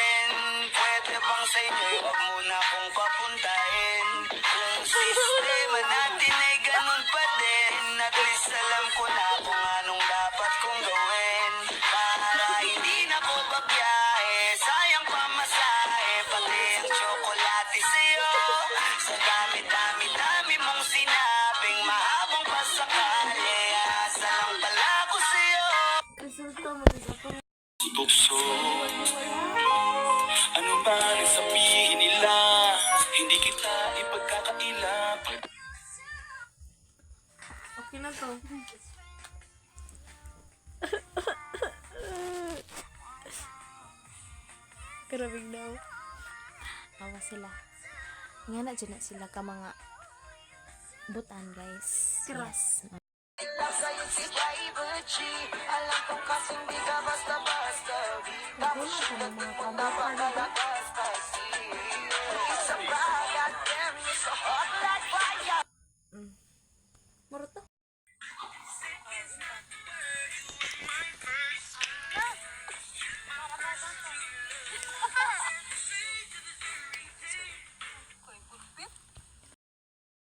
rin. Pwede bang sa inyo'y wag muna kong papuntahin? Kung sistema natin ay ganun pa din, at least alam ko na kung anong dapat kong gawin. Para hindi na ko babiyahe, sayang pamasahe, pati ang tsokolate sa'yo. Sa dami-dami-dami mong sinabing mahabang pasakali, asa lang pala ko sa'yo. Resulta mo sa akong Tukso, ano ba rin sabihin nila? Hindi kita ipagkakaila. okay na to. Karabing daw. Awa sila. Nga na dyan na sila ka mga butan, guys. Yes. Sa'yo si Driver G, alam kong kasing di ka basta-basta. Tapos Wala ka ng mga dating mo kamukha. napakalaga.